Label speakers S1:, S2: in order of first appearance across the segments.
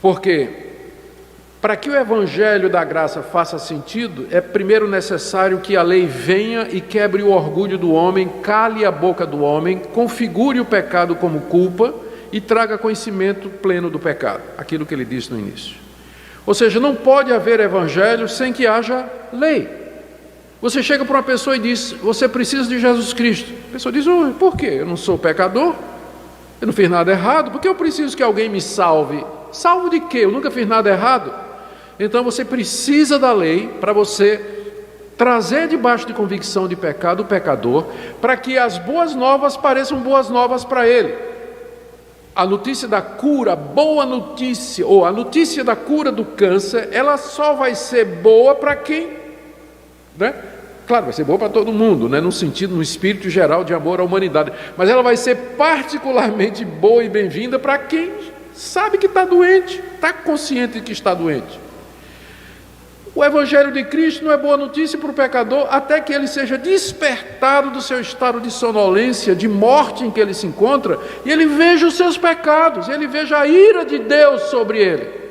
S1: Porque para que o evangelho da graça faça sentido, é primeiro necessário que a lei venha e quebre o orgulho do homem, cale a boca do homem, configure o pecado como culpa e traga conhecimento pleno do pecado, aquilo que ele disse no início. Ou seja, não pode haver evangelho sem que haja lei. Você chega para uma pessoa e diz: você precisa de Jesus Cristo. A pessoa diz: por quê? Eu não sou pecador, eu não fiz nada errado, por que eu preciso que alguém me salve? Salvo de quê? Eu nunca fiz nada errado. Então você precisa da lei para você trazer debaixo de convicção de pecado o pecador, para que as boas novas pareçam boas novas para ele. A notícia da cura, a boa notícia, ou a notícia da cura do câncer, ela só vai ser boa para quem, Claro, vai ser boa para todo mundo, no sentido, no espírito geral de amor à humanidade, mas ela vai ser particularmente boa e bem-vinda para quem sabe que está doente, está consciente de que está doente. O Evangelho de Cristo não é boa notícia para o pecador até que ele seja despertado do seu estado de sonolência, de morte em que ele se encontra, e ele veja os seus pecados, ele veja a ira de Deus sobre ele.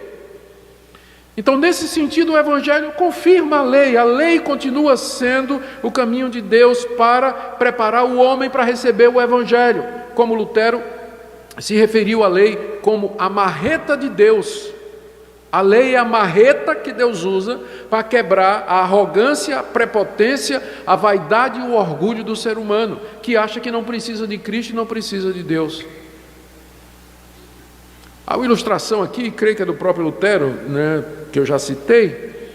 S1: Então, nesse sentido, o Evangelho confirma a lei continua sendo o caminho de Deus para preparar o homem para receber o Evangelho, como Lutero se referiu à lei como a marreta de Deus. A lei é a marreta que Deus usa para quebrar a arrogância, a prepotência, a vaidade e o orgulho do ser humano, que acha que não precisa de Cristo e não precisa de Deus. A ilustração aqui, creio que é do próprio Lutero, que eu já citei.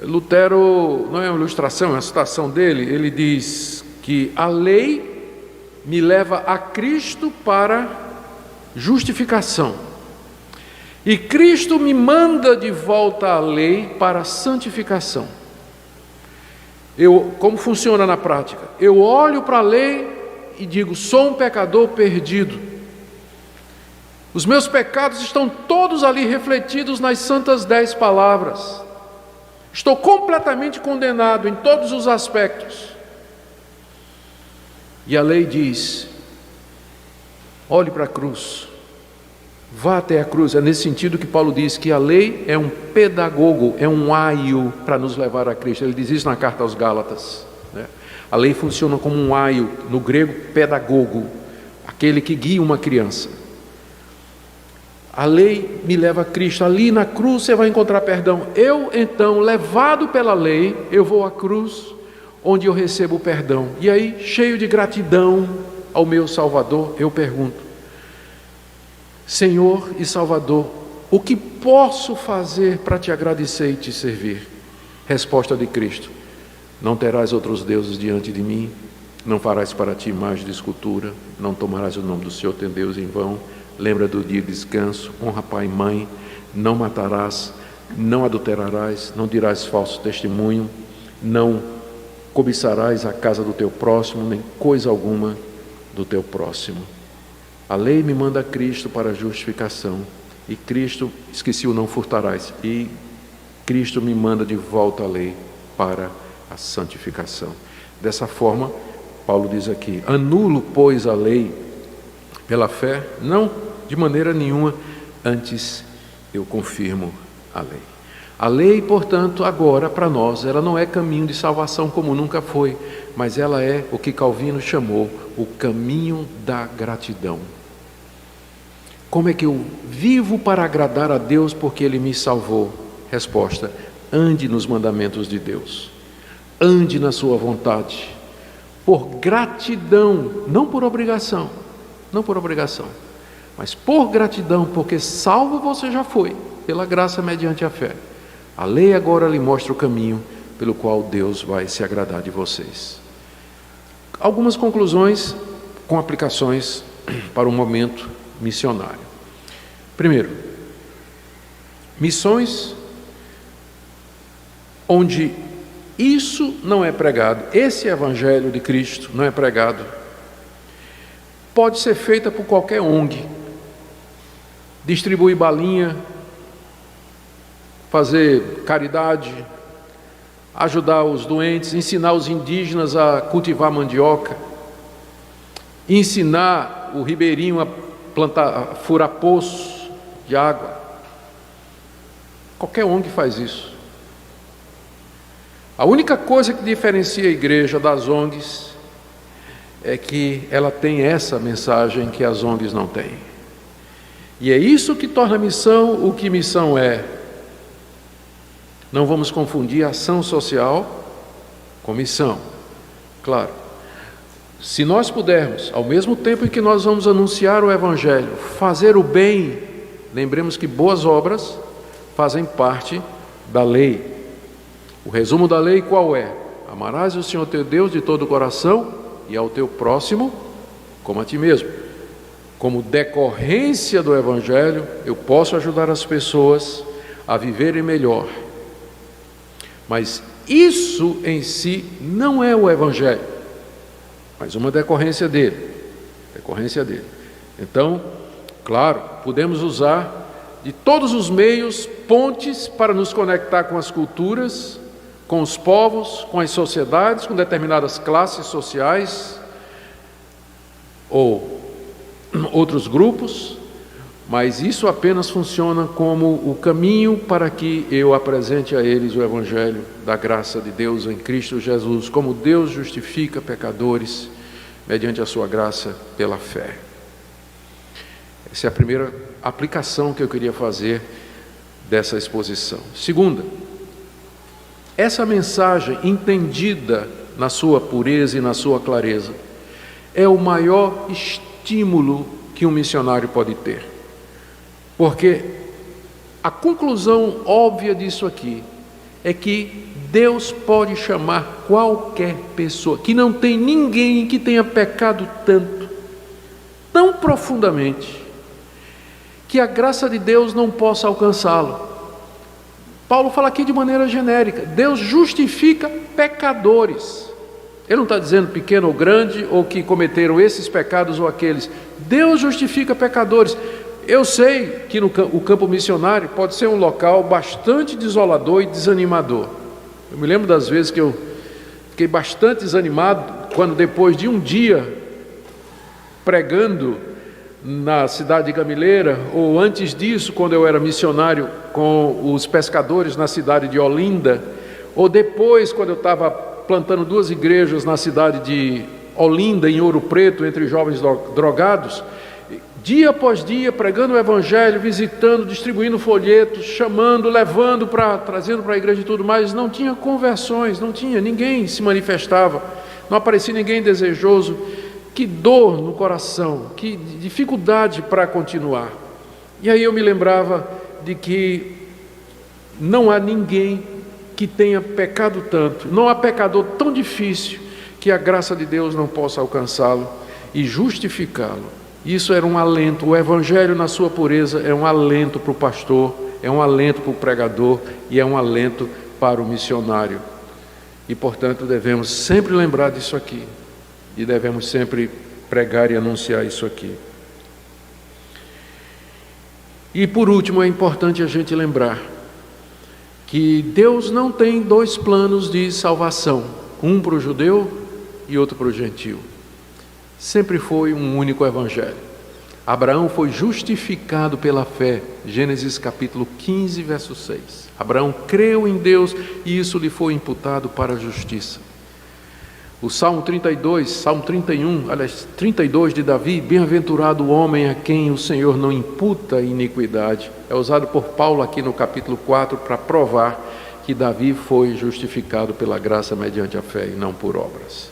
S1: Lutero, não é uma ilustração, é uma citação dele. Ele diz que a lei me leva a Cristo para justificação, e Cristo me manda de volta à lei para santificação. Como funciona na prática? Eu olho para a lei e digo: sou um pecador perdido. Os meus pecados estão todos ali refletidos nas santas 10 palavras. Estou completamente condenado em todos os aspectos. E a lei diz: olhe para a cruz, vá até a cruz. É nesse sentido que Paulo diz que a lei é um pedagogo, é um aio para nos levar a Cristo. Ele diz isso na carta aos Gálatas, A lei funciona como um aio, no grego pedagogo, aquele que guia uma criança. A lei me leva a Cristo. Ali na cruz você vai encontrar perdão. Eu, então, levado pela lei, eu vou à cruz, onde eu recebo o perdão. E aí, cheio de gratidão ao meu Salvador, eu pergunto: Senhor e Salvador, o que posso fazer para te agradecer e te servir? Resposta de Cristo: não terás outros deuses diante de mim, não farás para ti imagem de escultura, não tomarás o nome do Senhor teu Deus em vão, lembra do dia de descanso, honra pai e mãe, não matarás, não adulterarás, não dirás falso testemunho, não cobiçarás a casa do teu próximo, nem coisa alguma do teu próximo. A lei me manda a Cristo para a justificação, e Cristo, esqueci o não furtarás, e Cristo me manda de volta a lei para a santificação. Dessa forma, Paulo diz aqui: anulo, pois, a lei pela fé? Não, de maneira nenhuma, antes eu confirmo a lei. A lei, portanto, agora para nós, ela não é caminho de salvação como nunca foi, mas ela é o que Calvino chamou o caminho da gratidão. Como é que eu vivo para agradar a Deus porque Ele me salvou? Resposta: ande nos mandamentos de Deus, ande na sua vontade, por gratidão, não por obrigação, mas por gratidão, porque salvo você já foi, pela graça mediante a fé. A lei agora lhe mostra o caminho pelo qual Deus vai se agradar de vocês. Algumas conclusões com aplicações para o momento missionário. Primeiro, missões onde isso não é pregado, esse evangelho de Cristo não é pregado, pode ser feita por qualquer ONG, distribuir balinha, fazer caridade, ajudar os doentes, ensinar os indígenas a cultivar mandioca, ensinar o ribeirinho a plantar, a furar poços de água, Qualquer ONG faz isso. A única coisa que diferencia a igreja das ONGs é que ela tem essa mensagem que as ONGs não têm. E é isso que torna a missão o que missão é. Não vamos confundir ação social com missão. Claro, se nós pudermos, ao mesmo tempo em que nós vamos anunciar o Evangelho, fazer o bem, lembremos que boas obras fazem parte da lei. O resumo da lei qual é? Amarás o Senhor teu Deus de todo o coração e ao teu próximo como a ti mesmo. Como decorrência do Evangelho, eu posso ajudar as pessoas a viverem melhor. Mas isso em si não é o Evangelho, mas uma decorrência dele. Então, claro, podemos usar de todos os meios, pontes para nos conectar com as culturas, com os povos, com as sociedades, com determinadas classes sociais ou outros grupos, mas isso apenas funciona como o caminho para que eu apresente a eles o Evangelho da graça de Deus em Cristo Jesus, como Deus justifica pecadores mediante a sua graça pela fé. Essa é a primeira aplicação que eu queria fazer dessa exposição. Segunda, essa mensagem entendida na sua pureza e na sua clareza é o maior estímulo que um missionário pode ter. Porque a conclusão óbvia disso aqui é que Deus pode chamar qualquer pessoa, que não tem ninguém que tenha pecado tanto, tão profundamente, que a graça de Deus não possa alcançá-lo. Paulo fala aqui de maneira genérica, Deus justifica pecadores. Ele não está dizendo pequeno ou grande, ou que cometeram esses pecados ou aqueles. Deus justifica pecadores. Eu sei que o campo missionário pode ser um local bastante desolador e desanimador. Eu me lembro das vezes que eu fiquei bastante desanimado, quando depois de um dia pregando na cidade de Gamileira, ou antes disso, quando eu era missionário com os pescadores na cidade de Olinda, ou depois, quando eu estava plantando 2 igrejas na cidade de Olinda, em Ouro Preto, entre jovens drogados, dia após dia, pregando o Evangelho, visitando, distribuindo folhetos, chamando, levando, trazendo para a igreja e tudo mais, não tinha conversões, não tinha, ninguém se manifestava, não aparecia ninguém desejoso. Que dor no coração, que dificuldade para continuar. E aí eu me lembrava de que não há ninguém que tenha pecado tanto, não há pecador tão difícil que a graça de Deus não possa alcançá-lo e justificá-lo. Isso era um alento, o Evangelho na sua pureza é um alento para o pastor, é um alento para o pregador e é um alento para o missionário. E portanto devemos sempre lembrar disso aqui. E devemos sempre pregar e anunciar isso aqui. E por último, é importante a gente lembrar que Deus não tem 2 planos de salvação, um para o judeu e outro para o gentio. Sempre foi um único evangelho. Abraão foi justificado pela fé, Gênesis capítulo 15, verso 6. Abraão creu em Deus e isso lhe foi imputado para a justiça. O Salmo 32, Salmo 31, aliás, 32 de Davi, bem-aventurado o homem a quem o Senhor não imputa iniquidade, é usado por Paulo aqui no capítulo 4 para provar que Davi foi justificado pela graça mediante a fé e não por obras.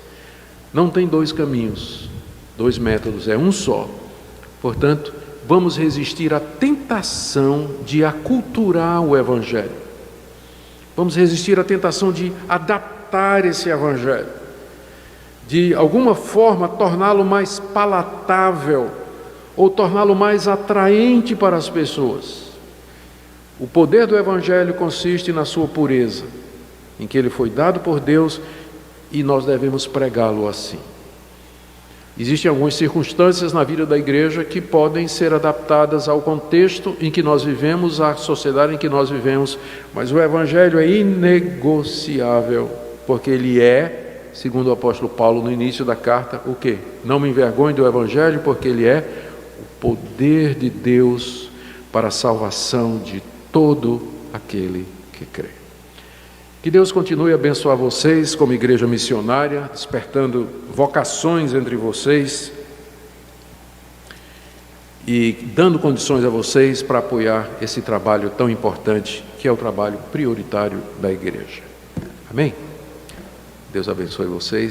S1: Não tem 2 caminhos, 2 métodos, é um só. Portanto, vamos resistir à tentação de aculturar o Evangelho. Vamos resistir à tentação de adaptar esse Evangelho, de alguma forma torná-lo mais palatável ou torná-lo mais atraente para as pessoas. O poder do Evangelho consiste na sua pureza, em que ele foi dado por Deus e nós devemos pregá-lo assim. Existem algumas circunstâncias na vida da igreja que podem ser adaptadas ao contexto em que nós vivemos, à sociedade em que nós vivemos, mas o Evangelho é inegociável, porque ele é, segundo o apóstolo Paulo no início da carta, o quê? Não me envergonhe do Evangelho, porque ele é o poder de Deus para a salvação de todo aquele que crê. Que Deus continue a abençoar vocês como igreja missionária, despertando vocações entre vocês e dando condições a vocês para apoiar esse trabalho tão importante, que é o trabalho prioritário da igreja. Amém? Deus abençoe vocês.